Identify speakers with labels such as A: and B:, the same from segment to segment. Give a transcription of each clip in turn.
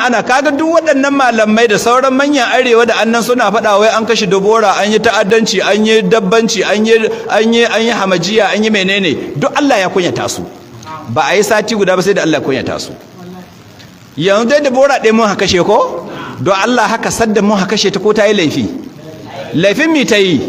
A: ana kaga duk waɗannan malamai da sauran manyan arewa da annan suna faɗa wai an kashe Dubora, an yi ta'addanci, an yi dabbanci, an yi hamajiya, an yi menene, duk Allah ya kunyata su. Ba a yi sati guda ba sai da Allah ya kunyata su. Yanzu dai Dubora ɗaya mun kashe ko? Don Allah haka sadda mun kashe ta ko ta yi laifi? Laifin mi ta yi?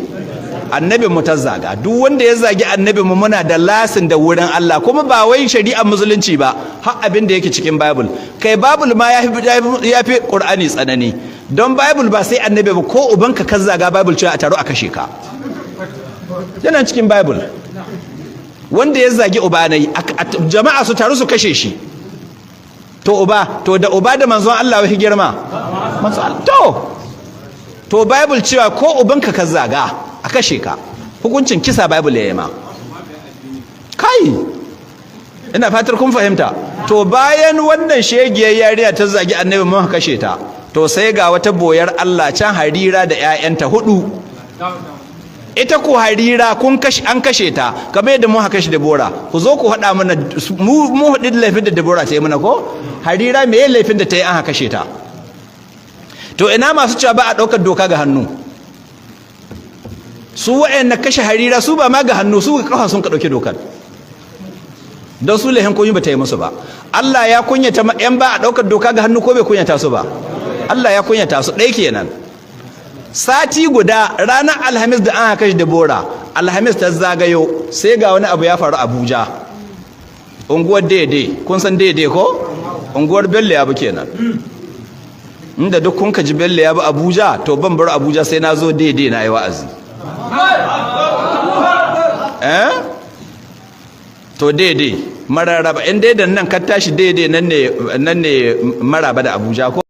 A: Annabin mu ta zaga. Duk wanda ya zagi annabin mu muna da lasin da wurin Allah, kuma ba wai shari'ar musulunci ba, har abin da yake cikin Bible. Kai Bible ma ya fi Qur'ani tsanani. Don Bible ba sai annabi ba, ko ubanka ka zaga Bible cewa a taro a kashe ka. Yana cikin Bible. Wanda ya zagi uba ne, jama'a su taru su kashe shi. To da uba da manzon Allah wahi girma. Manzon Allah. To Bible cewa ko ubanka ka zaga a kashe ka. Hukuncin kisa Bible ya yi ma. Kai, ina fatar kun fahimta. To bayan wannan shegiyar yariya ta zagi annabi mun kashe ta, to sai ga wata boyar Allah can Harira da 'ya'yanta 4. Ita ko Harira an kashe ta kamar yadda mun kashe Debora. Ku zo ku haɗa mana mu haɗin laifin da Debora ta yi mana ko? Harira me laifin da ta yi an kashe ta? To ina masu cewa ba a ɗaukar doka ga hannu? Su wa'yan kashe Harira su ba ma ga hannu, su ga kafa sun ka ɗauki dokar. Don su laifin koyi ba ta yi musu ba. Allah ya kunyata ‘yan ba a ɗaukar doka ga hannu ko bai kunyata su ba? Allah ya kunyata su ɗai kenan. Sati guda ranar Alhamis da an haka shi Debora, Alhamis ta zagayo sai ga wani abu ya faru Abuja. Unguwar Daidai, kun san Daidai ko? Unguwar Bello Yabo kenan. Inda duk kun kaji Bello Yabo Abuja, to ban bar Abuja sai na zo Daidai na yi wa'azi. To Daidai mararaba in daidan nan ka tashi Daidai nan ne maraba da Abuja ko?